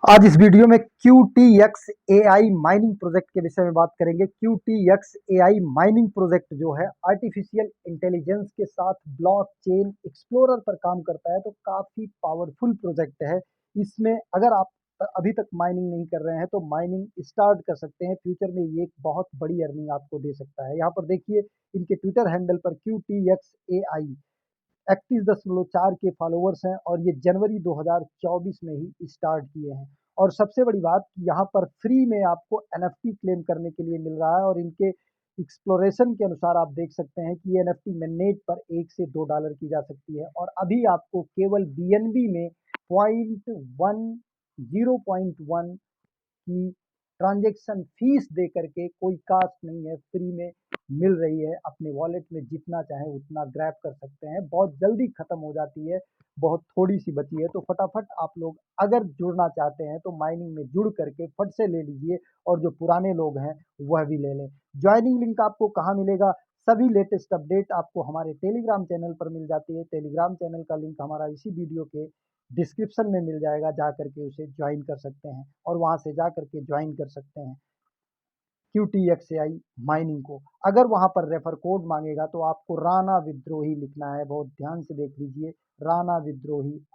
आज इस वीडियो में QTX AI माइनिंग प्रोजेक्ट के विषय में बात करेंगे। QTX AI माइनिंग प्रोजेक्ट जो है आर्टिफिशियल इंटेलिजेंस के साथ ब्लॉकचेन एक्सप्लोरर पर काम करता है, तो काफी पावरफुल प्रोजेक्ट है। इसमें अगर आप अभी तक माइनिंग नहीं कर रहे हैं तो माइनिंग स्टार्ट कर सकते हैं। फ्यूचर में ये एक बहुत बड़ी अर्निंग आपको दे सकता है। यहाँ पर देखिए इनके ट्विटर हैंडल पर QTX AI 31.4 के फॉलोवर्स हैं और ये जनवरी 2024 में ही स्टार्ट किए हैं। और सबसे बड़ी बात कि यहाँ पर फ्री में आपको NFT क्लेम करने के लिए मिल रहा है और इनके एक्सप्लोरेशन के अनुसार आप देख सकते हैं कि ये NFT मिननेट पर $1 से $2 की जा सकती है। और अभी आपको केवल BNB में 0.1 की ट्रांजैक्शन फीस दे करके, कोई कास्ट नहीं है, फ्री में मिल रही है। अपने वॉलेट में जितना चाहे उतना ग्रैब कर सकते हैं। बहुत जल्दी खत्म हो जाती है, बहुत थोड़ी सी बची है, तो फटाफट आप लोग अगर जुड़ना चाहते हैं तो माइनिंग में जुड़ करके फट से ले लीजिए और जो पुराने लोग हैं वह भी ले लें। ज्वाइनिंग लिंक आपको कहाँ मिलेगा? सभी लेटेस्ट अपडेट आपको हमारे टेलीग्राम चैनल पर मिल जाती है। टेलीग्राम चैनल का लिंक हमारा इसी वीडियो के डिस्क्रिप्शन में मिल जाएगा, जा करके उसे ज्वाइन कर सकते हैं और वहां से जा करके ज्वाइन कर सकते हैं QTXAI माइनिंग को। अगर वहां पर रेफर कोड मांगेगा तो आपको राणा विद्रोही लिखना है। बहुत ध्यान से देख लीजिए, राणा विद्रोही,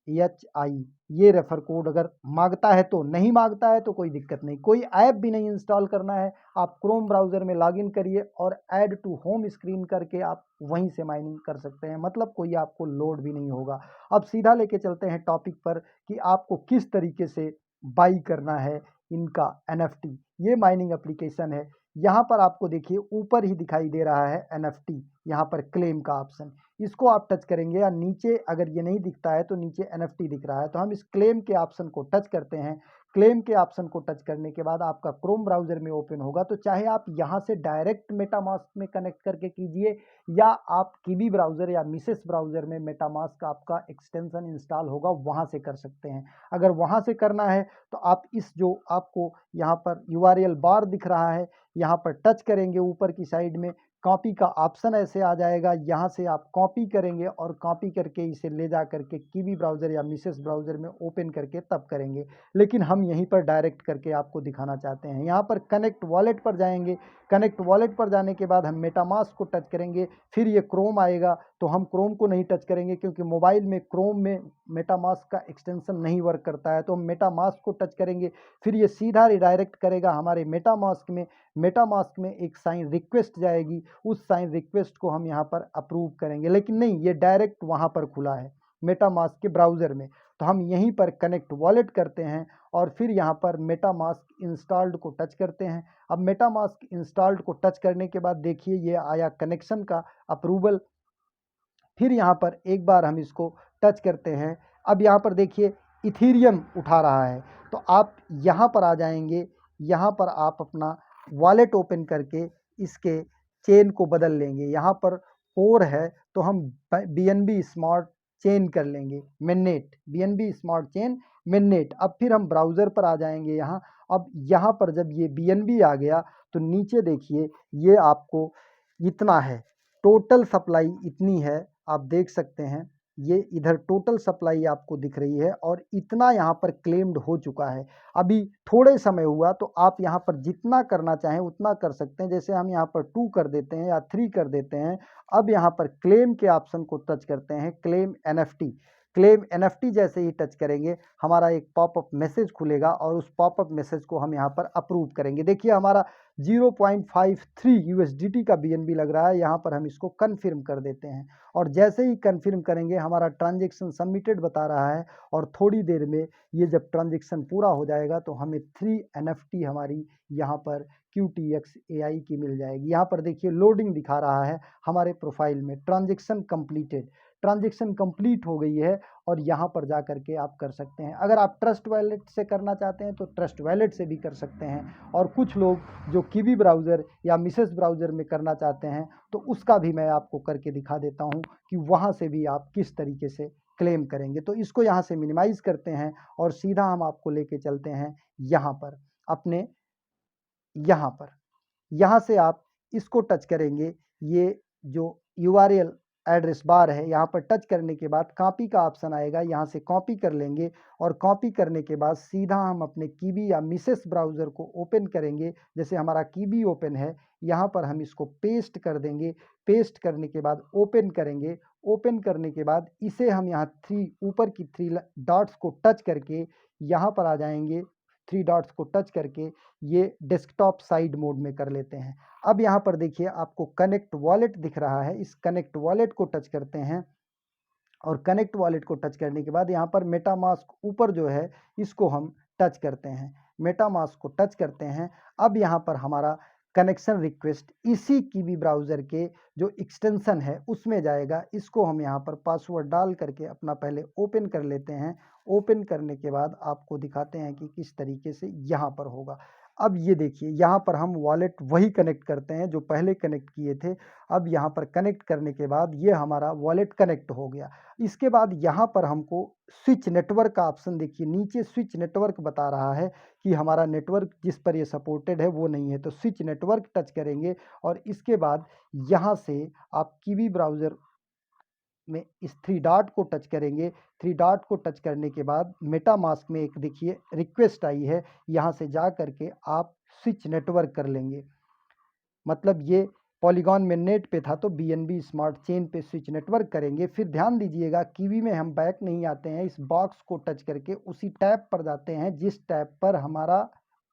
RANAVIDROHI, ये रेफर कोड अगर मांगता है तो। नहीं मांगता है तो कोई दिक्कत नहीं, कोई ऐप भी नहीं इंस्टॉल करना है। आप क्रोम ब्राउजर में लॉगिन करिए और ऐड टू होम स्क्रीन करके आप वहीं से माइनिंग कर सकते हैं। मतलब कोई आपको लोड भी नहीं होगा। अब सीधा लेके चलते हैं टॉपिक पर कि आपको किस तरीके से बाई करना है इनका NFT। ये माइनिंग एप्लीकेशन है। यहाँ पर आपको देखिए ऊपर ही दिखाई दे रहा है NFT, यहाँ पर क्लेम का ऑप्शन, इसको आप टच करेंगे। या नीचे अगर ये नहीं दिखता है तो नीचे NFT दिख रहा है, तो हम इस क्लेम के ऑप्शन को टच करते हैं। क्लेम के ऑप्शन को टच करने के बाद आपका क्रोम ब्राउजर में ओपन होगा। तो चाहे आप यहाँ से डायरेक्ट मेटामास्क में कनेक्ट करके कीजिए, या आप किवी ब्राउजर या मिसेस ब्राउजर में मेटामास्क आपका एक्सटेंशन इंस्टॉल होगा, वहां से कर सकते हैं। अगर वहां से करना है तो आप इस जो आपको यहाँ पर URL बार दिख रहा है, यहाँ पर टच करेंगे। ऊपर की साइड में कॉपी का ऑप्शन ऐसे आ जाएगा, यहाँ से आप कॉपी करेंगे और कॉपी करके इसे ले जा करके किवी ब्राउजर या मिसेस ब्राउजर में ओपन करके तब करेंगे। लेकिन हम यहीं पर डायरेक्ट करके आपको दिखाना चाहते हैं। यहाँ पर कनेक्ट वॉलेट पर जाएंगे। कनेक्ट वॉलेट पर जाने के बाद हम मेटामास्क को टच करेंगे। फिर ये क्रोम आएगा, तो हम क्रोम को नहीं टच करेंगे क्योंकि मोबाइल में क्रोम में मेटामास्क का एक्सटेंशन नहीं वर्क करता है। तो हम मेटामास्क को टच करेंगे। फिर ये सीधा रिडायरेक्ट करेगा हमारे मेटामास्क में। मेटामास्क में एक साइन रिक्वेस्ट जाएगी, उस साइन रिक्वेस्ट को हम यहाँ पर अप्रूव करेंगे। लेकिन नहीं, ये डायरेक्ट वहाँ पर खुला है मेटामास्क के ब्राउज़र में, तो हम यहीं पर कनेक्ट वॉलेट करते हैं और फिर यहाँ पर मेटामास्क इंस्टॉल्ड को टच करते हैं। अब मेटामास्क इंस्टॉल्ड को टच करने के बाद देखिए ये आया कनेक्शन का अप्रूवल। फिर यहाँ पर एक बार हम इसको टच करते हैं। अब यहाँ पर देखिए इथीरियम उठा रहा है, तो आप यहाँ पर आ जाएंगे। यहाँ पर आप अपना वॉलेट ओपन करके इसके चेन को बदल लेंगे। यहाँ पर 4 है तो हम BNB स्मार्ट चेन कर लेंगे, मिननेट, BNB स्मार्ट चेन मिननेट। अब फिर हम ब्राउज़र पर आ जाएंगे यहाँ। अब यहाँ पर जब ये BNB आ गया तो नीचे देखिए ये आपको इतना है, टोटल सप्लाई इतनी है, आप देख सकते हैं। ये इधर टोटल सप्लाई आपको दिख रही है और इतना यहाँ पर क्लेम्ड हो चुका है। अभी थोड़े समय हुआ, तो आप यहाँ पर जितना करना चाहें उतना कर सकते हैं। जैसे हम यहाँ पर 2 कर देते हैं या 3 कर देते हैं। अब यहाँ पर क्लेम के ऑप्शन को टच करते हैं, क्लेम NFT। क्लेम NFT जैसे ही टच करेंगे हमारा एक पॉपअप मैसेज खुलेगा और उस पॉपअप मैसेज को हम यहाँ पर अप्रूव करेंगे। देखिए हमारा 0.53 USDT का BNB लग रहा है। यहाँ पर हम इसको कन्फर्म कर देते हैं और जैसे ही कन्फर्म करेंगे हमारा ट्रांजेक्शन सबमिटेड बता रहा है। और थोड़ी देर में ये जब ट्रांजेक्शन पूरा हो जाएगा तो हमें 3 NFT हमारी यहाँ पर QTX AI की मिल जाएगी। यहाँ पर देखिए लोडिंग दिखा रहा है हमारे प्रोफाइल में, ट्रांजेक्शन कंप्लीटेड, ट्रांजेक्शन कंप्लीट हो गई है। और यहाँ पर जा करके आप कर सकते हैं। अगर आप ट्रस्ट वॉलेट से करना चाहते हैं तो ट्रस्ट वॉलेट से भी कर सकते हैं। और कुछ लोग जो किवी ब्राउज़र या मिसेस ब्राउज़र में करना चाहते हैं तो उसका भी मैं आपको करके दिखा देता हूँ कि वहाँ से भी आप किस तरीके से क्लेम करेंगे। तो इसको यहाँ से मिनिमाइज़ करते हैं और सीधा हम आपको लेके चलते हैं यहाँ पर, अपने यहाँ पर। यहाँ से आप इसको टच करेंगे, ये जो URL एड्रेस बार है, यहाँ पर टच करने के बाद कॉपी का ऑप्शन आएगा, यहाँ से कॉपी कर लेंगे और कॉपी करने के बाद सीधा हम अपने कीबी या मिसेस ब्राउज़र को ओपन करेंगे। जैसे हमारा कीबी ओपन है, यहाँ पर हम इसको पेस्ट कर देंगे। पेस्ट करने के बाद ओपन करेंगे। ओपन करने के बाद इसे हम यहाँ ऊपर की 3 डॉट्स को टच करके यहाँ पर आ जाएंगे। 3 डॉट्स को टच करके ये डेस्कटॉप साइड मोड में कर लेते हैं। अब यहाँ पर देखिए आपको कनेक्ट वॉलेट दिख रहा है, इस कनेक्ट वॉलेट को टच करते हैं और कनेक्ट वॉलेट को टच करने के बाद यहाँ पर मेटामास्क ऊपर जो है इसको हम टच करते हैं। मेटामास्क को टच करते हैं। अब यहाँ पर हमारा कनेक्शन रिक्वेस्ट इसी कीबी ब्राउज़र के जो एक्सटेंशन है उसमें जाएगा। इसको हम यहाँ पर पासवर्ड डाल करके अपना पहले ओपन कर लेते हैं। ओपन करने के बाद आपको दिखाते हैं कि किस तरीके से यहाँ पर होगा। अब ये देखिए यहाँ पर हम वॉलेट वही कनेक्ट करते हैं जो पहले कनेक्ट किए थे। अब यहाँ पर कनेक्ट करने के बाद ये हमारा वॉलेट कनेक्ट हो गया। इसके बाद यहाँ पर हमको स्विच नेटवर्क का ऑप्शन देखिए, नीचे स्विच नेटवर्क बता रहा है कि हमारा नेटवर्क जिस पर ये सपोर्टेड है वो नहीं है, तो स्विच नेटवर्क टच करेंगे और इसके बाद यहाँ से आप कीवी ब्राउज़र में इस 3 डॉट को टच करेंगे। 3 डॉट को टच करने के बाद मेटामास्क में एक देखिए रिक्वेस्ट आई है, यहाँ से जा करके आप स्विच नेटवर्क कर लेंगे। मतलब ये पॉलीगॉन में नेट पे था तो बीएनबी स्मार्ट चेन पे स्विच नेटवर्क करेंगे। फिर ध्यान दीजिएगा कीवी में हम बैक नहीं आते हैं, इस बॉक्स को टच करके उसी टैब पर जाते हैं जिस टैब पर हमारा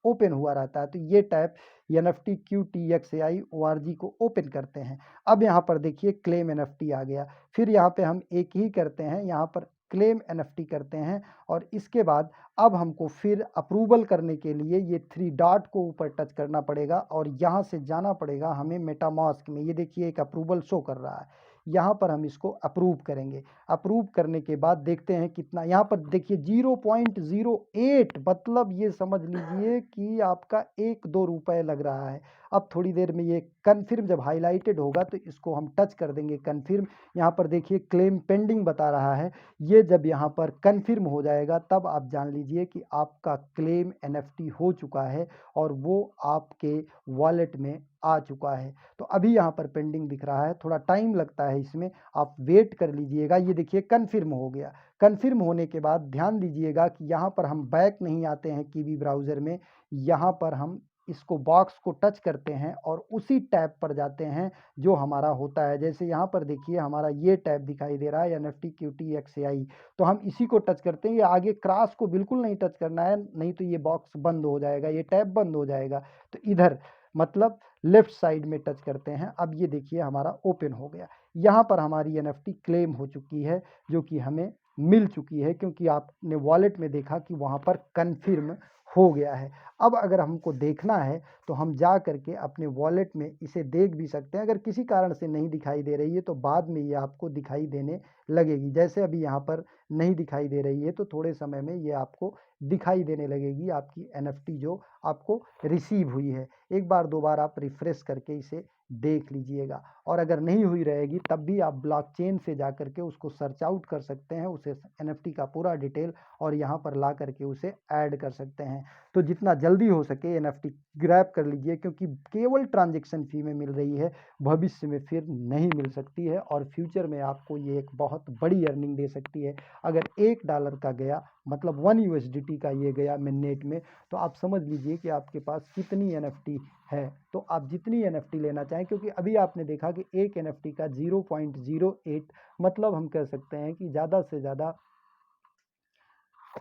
ओपन हुआ रहता है। तो ये टैब NFT QTXAI ORG को ओपन करते हैं। अब यहाँ पर देखिए क्लेम NFT आ गया। फिर यहाँ पे हम एक ही करते हैं, यहाँ पर क्लेम NFT करते हैं और इसके बाद अब हमको फिर अप्रूवल करने के लिए ये 3 डॉट को ऊपर टच करना पड़ेगा और यहाँ से जाना पड़ेगा हमें मेटामास्क में। ये देखिए एक अप्रूवल शो कर रहा है, यहाँ पर हम इसको अप्रूव करेंगे। अप्रूव करने के बाद देखते हैं कितना, यहाँ पर देखिए 0.08, मतलब ये समझ लीजिए कि आपका 1-2 रुपए लग रहा है। अब थोड़ी देर में ये कन्फर्म जब हाईलाइटेड होगा तो इसको हम टच कर देंगे कन्फर्म। यहाँ पर देखिए क्लेम पेंडिंग बता रहा है, ये जब यहाँ पर कन्फर्म हो जाएगा तब आप जान लीजिए कि आपका क्लेम NFT हो चुका है और वो आपके वॉलेट में आ चुका है। तो अभी यहाँ पर पेंडिंग दिख रहा है, थोड़ा टाइम लगता है इसमें, आप वेट कर लीजिएगा। ये देखिए कन्फर्म हो गया। कन्फर्म होने के बाद ध्यान दीजिएगा कि यहाँ पर हम बैक नहीं आते हैं कीवी ब्राउज़र में, यहाँ पर हम इसको बॉक्स को टच करते हैं और उसी टैब पर जाते हैं जो हमारा होता है। जैसे यहाँ पर देखिए हमारा ये टैब दिखाई दे रहा है NFT QTXAI, तो हम इसी को टच करते हैं। ये आगे क्रॉस को बिल्कुल नहीं टच करना है, नहीं तो ये बॉक्स बंद हो जाएगा, ये टैब बंद हो जाएगा। तो इधर मतलब लेफ्ट साइड में टच करते हैं। अब ये देखिए हमारा ओपन हो गया। यहाँ पर हमारी NFT क्लेम हो चुकी है जो कि हमें मिल चुकी है, क्योंकि आपने वॉलेट में देखा कि वहाँ पर कन्फर्म हो गया है। अब अगर हमको देखना है तो हम जा करके अपने वॉलेट में इसे देख भी सकते हैं। अगर किसी कारण से नहीं दिखाई दे रही है तो बाद में ये आपको दिखाई देने लगेगी। जैसे अभी यहाँ पर नहीं दिखाई दे रही है तो थोड़े समय में ये आपको दिखाई देने लगेगी, आपकी NFT जो आपको रिसीव हुई है। एक बार 2 बार आप रिफ्रेश करके इसे देख लीजिएगा और अगर नहीं हुई रहेगी तब भी आप ब्लॉकचेन से जा करके उसको सर्च आउट कर सकते हैं, उसे NFT का पूरा डिटेल, और यहाँ पर ला करके उसे ऐड कर सकते हैं। तो जितना जल्दी हो सके NFT ग्रैब कर लीजिए, क्योंकि केवल ट्रांजैक्शन फी में मिल रही है, भविष्य में फिर नहीं मिल सकती है और फ्यूचर में आपको ये एक बहुत बड़ी अर्निंग दे सकती है। अगर $1 का गया मतलब 1 USDT का ये गया मिनट में, तो आप समझ लीजिए कि आपके पास कितनी NFT है। तो आप जितनी NFT लेना चाहें, क्योंकि अभी आपने देखा कि एक NFT का 0.08 मतलब हम कह सकते हैं कि ज़्यादा से ज़्यादा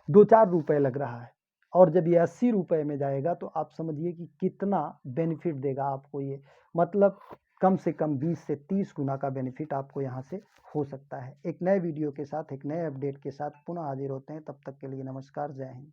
2-4 रुपए लग रहा है, और जब ये 80 रुपए में जाएगा तो आप समझिए कि कितना बेनिफिट देगा आपको ये। मतलब कम से कम 20 से 30 गुना का बेनिफिट आपको यहाँ से हो सकता है। एक नए वीडियो के साथ, एक नए अपडेट के साथ पुनः हाजिर होते हैं। तब तक के लिए नमस्कार, जय हिंद।